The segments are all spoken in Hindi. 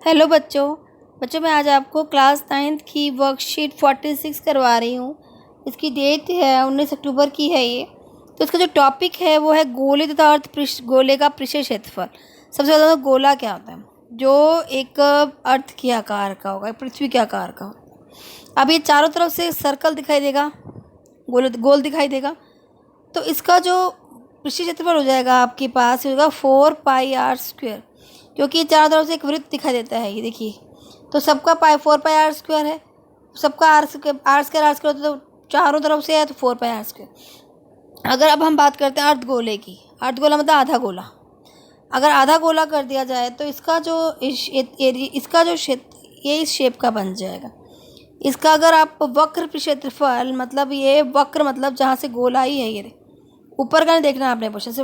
हेलो बच्चों। मैं आज आपको क्लास 9th की वर्कशीट 46 करवा रही हूँ। इसकी डेट है 19 अक्टूबर की है ये। तो इसका जो टॉपिक है वो है गोले तथा गोले का पृष्ठीय क्षेत्रफल। सबसे ज़्यादा तो गोला क्या होता है, जो एक अर्थ के आकार का होगा, पृथ्वी के आकार का होगा। अब ये चारों तरफ से सर्कल दिखाई देगा, गोल दिखाई देगा। तो इसका जो पृष्ठीय क्षेत्रफल हो जाएगा आपके पास होगा 4πr², क्योंकि चारों तरफ से एक वृत्त दिखाई देता है। ये देखिए, तो सबका 4πr² है, सबका r² तो चारों तरफ से है तो 4πr²। अगर अब हम बात करते हैं अर्धगोले की, अर्धगोला मतलब आधा गोला। अगर आधा गोला कर दिया जाए तो इसका जो क्षेत्र ये इस शेप का बन जाएगा। इसका अगर आप वक्र क्षेत्रफल, मतलब ये वक्र मतलब जहाँ से गोला ही है, ये ऊपर का नहीं देखना आपने क्वेश्चन से,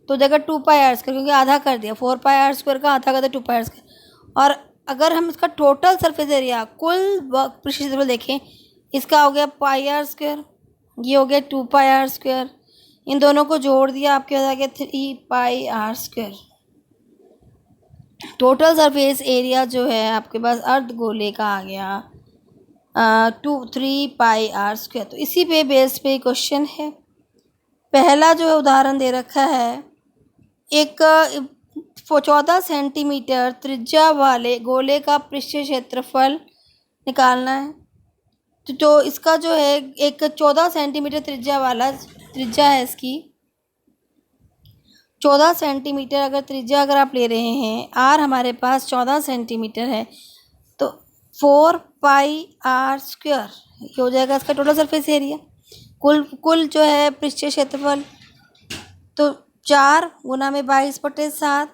तो जगह 2πr², क्योंकि आधा कर दिया, 4πr² का आधा कर दिया 2πr²। और अगर हम इसका टोटल सरफेस एरिया, कुल पृष्ठीय क्षेत्रफल देखें, इसका हो गया πr², ये हो गया 2πr²। इन दोनों को जोड़ दिया, आपके हो गया 3πr²। टोटल सरफेस एरिया जो है आपके पास अर्धगोले का आ गया 3πr²। तो इसी पे बेस पे क्वेश्चन है। पहला जो उदाहरण दे रखा है, एक 14 सेंटीमीटर त्रिज्या वाले गोले का पृष्ठीय क्षेत्रफल निकालना है। तो जो इसका जो है एक 14 सेंटीमीटर त्रिज्या है इसकी, 14 सेंटीमीटर अगर त्रिज्या अगर आप ले रहे हैं, आर हमारे पास 14 सेंटीमीटर है, तो 4πr² हो जाएगा इसका टोटल सरफेस एरिया। कुल जो है पृष्ठीय क्षेत्रफल, तो 4 गुना में 22/7,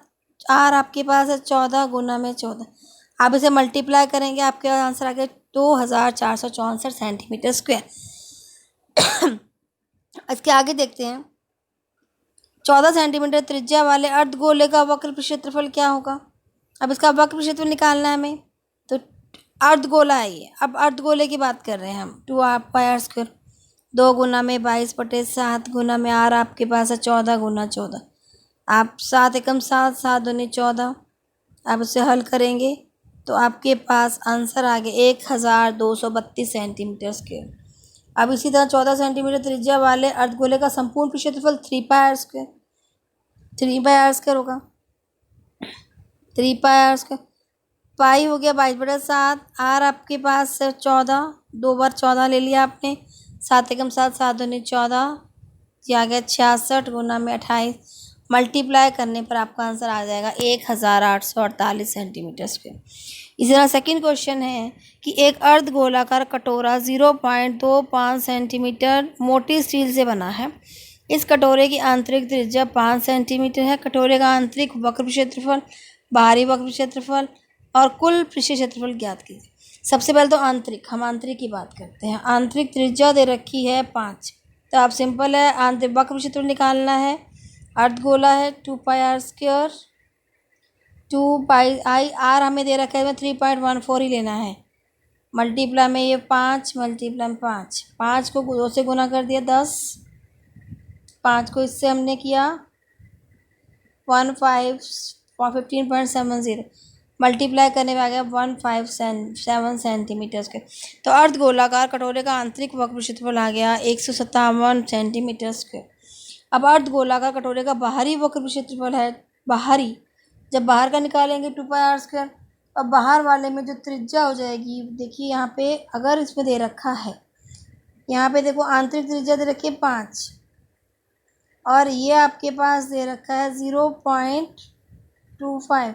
आर आपके पास है 14 गुना में 14। आप इसे मल्टीप्लाई करेंगे, आपके आंसर आ गया 2464 सेंटीमीटर स्क्वायर। इसके आगे देखते हैं, 14 सेंटीमीटर त्रिज्या वाले अर्धगोले का वक्र क्षेत्रफल क्या होगा। अब इसका वक्र क्षेत्रफल निकालना है हमें, तो अर्धगोला है ये। अब अर्धगोले की बात कर रहे हैं हम, 2πr², 2 गुना में 22/7 गुना में आर आपके पास है 14 गुना 14। आप 7 एकम 7, 7 दूनी 14। आप इसे हल करेंगे तो आपके पास आंसर आ गया 1232 सेंटीमीटर स्क्वायर। अब इसी तरह 14 सेंटीमीटर त्रिज्या वाले अर्धगोले का संपूर्ण क्षेत्रफल 3πr², 3πr² होगा, 3πr²। पाई हो गया 22/7, आर आपके पास 14, 2 बार 14 ले लिया आपने, 7 एकम 7, 7 दूनी 14, ये आ गया 66 गुना में 28। मल्टीप्लाई करने पर आपका आंसर आ जाएगा 1848 सेंटीमीटर स्क्वायर। इसी तरह सेकंड क्वेश्चन है कि एक अर्धगोलाकार कटोरा 0.25 सेंटीमीटर मोटी स्टील से बना है। इस कटोरे की आंतरिक त्रिज्या 5 सेंटीमीटर है। कटोरे का आंतरिक वक्र क्षेत्रफल, बाहरी वक्र क्षेत्रफल और कुल पृष्ठीय क्षेत्रफल ज्ञात कीजिए। सबसे पहले तो हम आंतरिक की बात करते हैं। आंतरिक त्रिज्या दे रखी है 5, तो आप सिंपल है, आंतरिक वक्र क्षेत्रफल निकालना है। अर्धगोला है 2πr², 2πi, आर हमें दे रखा है 3.14 ही लेना है। मल्टीप्लाई में ये 5, मल्टीप्लाई में 5 को 2 से गुना कर दिया 10, 5 को इससे हमने किया 1570, मल्टीप्लाई करने में आ गया 157 सेंटीमीटर के। तो अर्धगोलाकार कटोरे का आंतरिक वक्र क्षेत्रफल आ गया 157 सेंटीमीटर स्क्वायर। अब अर्धगोलाकार कटोरे का बाहरी वक्र क्षेत्रफल है, बाहरी, जब बाहर का निकालेंगे 2πr²। अब बाहर वाले में जो त्रिज्या हो जाएगी, देखिए यहाँ पे अगर इसमें दे रखा है, यहाँ पे देखो आंतरिक त्रिज्या दे रखी है 5 और ये आपके पास दे रखा है 0.25,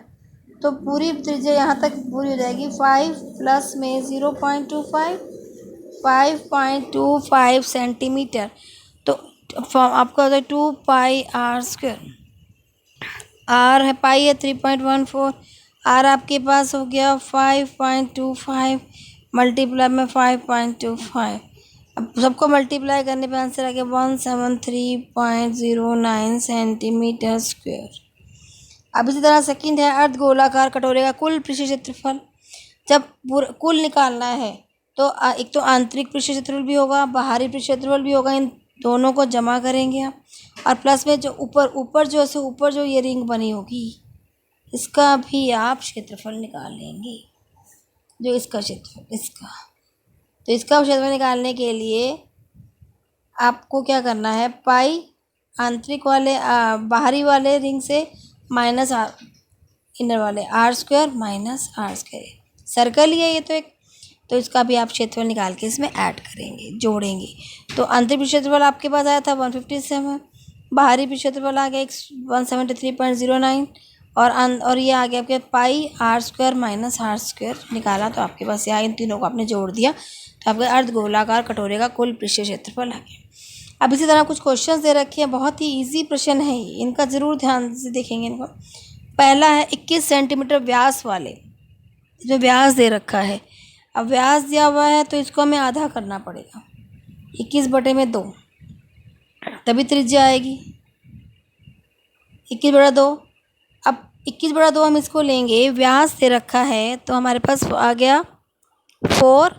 तो पूरी त्रिज्या यहाँ तक पूरी हो जाएगी। 5 प्लस में 0.25, 5.25 सेंटीमीटर। तो आपका होता है 2πr²। आर है, पाई है 3.14, आर आपके पास हो गया 5.25 मल्टीप्लाई में 5.25। अब सबको मल्टीप्लाई करने पे आंसर आ गया 173.09 सेंटीमीटर स्क्वायर। अब इसी तरह सेकंड है, अर्धगोलाकार कटोरे का कुल पृष्ठीय क्षेत्रफल। जब कुल निकालना है तो एक तो आंतरिक पृष्ठीय क्षेत्रफल भी होगा, बाहरी पृष्ठीय क्षेत्रफल भी होगा, इन दोनों को जमा करेंगे आप, और प्लस में जो ऊपर जो ये रिंग बनी होगी, इसका भी आप क्षेत्रफल निकाल लेंगे, जो इसका क्षेत्रफल इसका। तो इसका क्षेत्रफल निकालने के लिए आपको क्या करना है, पाई आंतरिक वाले बाहरी वाले रिंग से माइनस इनर वाले R square minus R square, circle ही है ये तो एक। तो इसका भी आप क्षेत्रफल निकाल के इसमें ऐड करेंगे, जोड़ेंगे। तो आंतरिक क्षेत्रफल आपके पास आया था 157, बाहरी क्षेत्रफल आ गया 173.09, और ये आ गया आपके pi R square minus R square निकाला। तो आपके पास यहाँ इन तीनों को आपने जोड़ दिया, तो आपके अर्ध गोलाकार कटोरे का कुल पृष्ठीय क्षेत्रफल आ गया। अब इसी तरह कुछ क्वेश्चंस दे रखे हैं, बहुत ही इजी प्रश्न है ये, इनका ज़रूर ध्यान से देखेंगे इनको। पहला है 21 सेंटीमीटर व्यास वाले, जो व्यास दे रखा है। अब व्यास दिया हुआ है तो इसको हमें आधा करना पड़ेगा, 21/2, तभी त्रिज्या आएगी 21/2। अब 21/2 हम इसको लेंगे, व्यास दे रखा है तो हमारे पास आ गया 4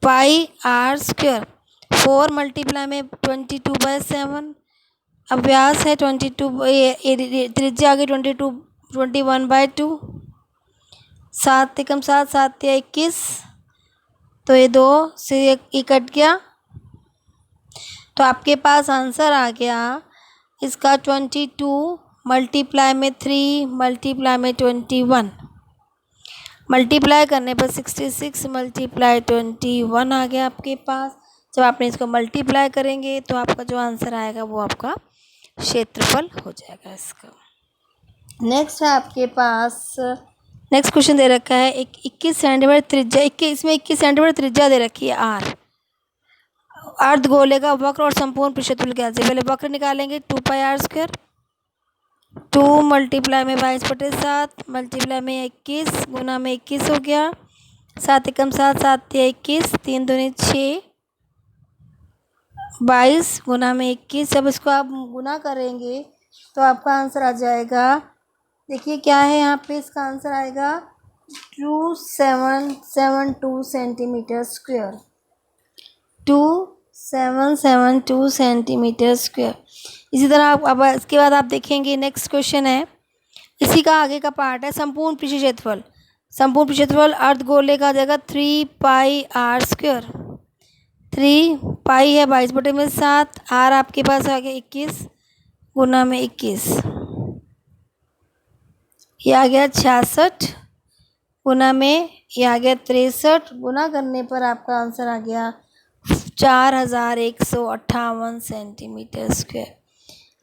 पाई आर स्क्वायर, 4 मल्टीप्लाई में 22/7। अब व्यास है 22, त्रिज्या आ गई 21/2, 7 एकम 7, 7 या 21, तो ये 2 से एक कट गया। तो आपके पास आंसर आ गया इसका 22 मल्टीप्लाई में 3 मल्टीप्लाई में 21, मल्टीप्लाई करने पर 66 मल्टीप्लाई 21 आ गया आपके पास। जब आपने इसको मल्टीप्लाई करेंगे तो आपका जो आंसर आएगा वो आपका क्षेत्रफल हो जाएगा इसका। नेक्स्ट है आपके पास, नेक्स्ट क्वेश्चन दे रखा है 21 सेंटीमीटर त्रिज्या, इसमें 21 सेंटीमीटर त्रिज्या दे रखी है आर। अर्ध गोले का वक्र और संपूर्ण पृष्ठतल क्या है, पहले वक्र निकालेंगे 2 पाई आर स्क्वायर, 2 मल्टीप्लाई में 22/7 मल्टीप्लाई में 21 गुना में 21 हो गया, 7 एकम 7, 7 या 21, 3 दूनी 6, 22 गुना में 21। जब इसको आप गुना करेंगे तो आपका आंसर आ जाएगा, देखिए क्या है यहाँ पे, इसका आंसर आएगा 2772 सेंटीमीटर स्क्वायर, 2772 सेंटीमीटर स्क्वायर। इसी तरह आप अब इसके बाद आप देखेंगे नेक्स्ट क्वेश्चन है, इसी का आगे का पार्ट है संपूर्ण पृष्ठीय क्षेत्रफल। संपूर्ण पृष्ठीय क्षेत्रफल अर्धगोले का जाएगा 3 पाई आर स्क्वायर, 3 पाई है 22/7, आर आपके पास आ गया 21 गुना में 21, ये आ गया 66 गुना में ये आ गया 63, गुना करने पर आपका आंसर आ गया 4158 सेंटीमीटर स्क्वायर।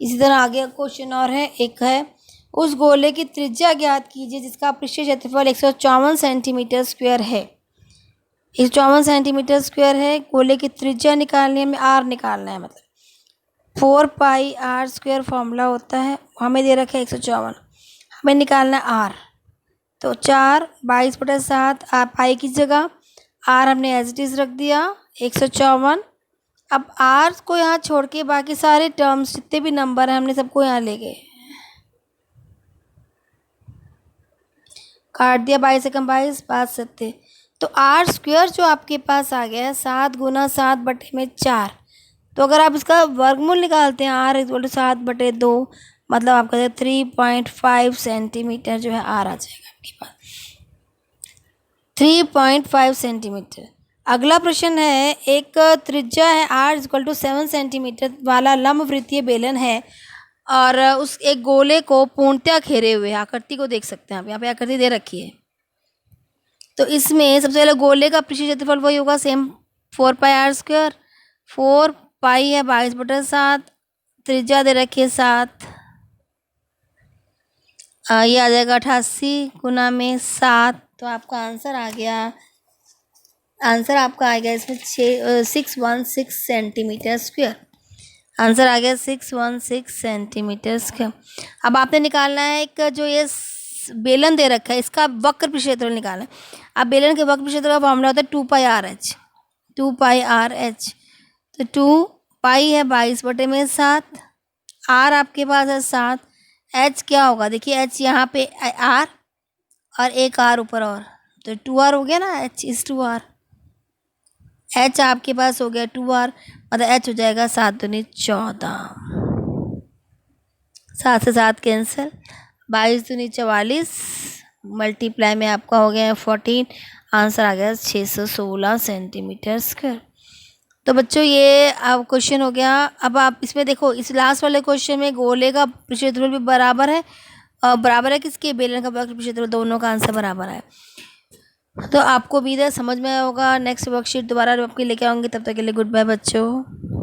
इसी तरह आगे क्वेश्चन और है, एक है उस गोले की त्रिज्या ज्ञात कीजिए जिसका पृष्ठीय क्षेत्रफल 154 सेंटीमीटर स्क्वायर है। 154 सेंटीमीटर स्क्वायर है, गोले की त्रिज्या निकालने में आर निकालना है, मतलब 4 पाई आर स्क्वायर फॉर्मूला होता है, हमें दे रखा है 154, हमें निकालना है आर। तो 4 22/7 पाई की जगह आर हमने एज इट इज़ रख दिया 154। अब आर को यहाँ छोड़ के बाकी सारे टर्म्स जितने भी नंबर हैं हमने सबको यहाँ ले गए, काट दिया, 22 एकम 22, 5 7। तो आर स्क्वायर जो आपके पास आ गया है 7 गुना 7/4। तो अगर आप इसका वर्गमूल निकालते हैं आर = 7/2, मतलब आपका 3.5 सेंटीमीटर जो है आर आ जाएगा आपके पास, 3.5 सेंटीमीटर। अगला प्रश्न है, एक त्रिज्या है r = 7 सेंटीमीटर वाला लंबवृत्तीय बेलन है और उस एक गोले को पूर्णतया घेरे हुए, आकृति को देख सकते हैं आप, यहाँ पे आकृति दे रखी है। तो इसमें सबसे पहले गोले का पृष्ठीय क्षेत्रफल वही होगा सेम 4 पाई आर स्क्वायर, 4 पाई है 22/7, त्रिज्या दे रखी है 7, ये आ जाएगा 88 गुना में 7। तो आपका आंसर आ गया, आंसर आपका आ गया इसमें 616 सेंटीमीटर स्क्वायर, आंसर आ गया 616 सेंटीमीटर स्क्वायर। अब आपने निकालना है एक जो ये बेलन दे रखा है इसका वक्र क्षेत्रफल निकालना है। अब बेलन के वक्र क्षेत्रफल का फॉर्मूला होता है 2 पाई आर एच, 2 पाई आर एच। तो 2 पाई है 22/7, आर आपके पास है 7, एच क्या होगा, देखिए एच यहाँ पे आर और एक आर ऊपर और, तो 2r हो गया ना, एच इज 2r, एच आपके पास हो गया 2r, मतलब एच हो जाएगा 7 दूनी 14, 7 से 7 कैंसिल, 22 दूनी 44, मल्टीप्लाई में आपका हो गया 14, आंसर आ गया 616 सेंटीमीटर स्क्वायर। तो बच्चों ये अब क्वेश्चन हो गया। अब आप इसमें देखो, इस लास्ट वाले क्वेश्चन में गोले का क्षेत्रफल भी बराबर है, बराबर है किसके, बेलन का क्षेत्रफल, दोनों का आंसर बराबर है। तो आपको भी इधर समझ में आया होगा। नेक्स्ट वर्कशीट दोबारा आपके लेके आऊँगी, तब तक के लिए गुड बाय बच्चों।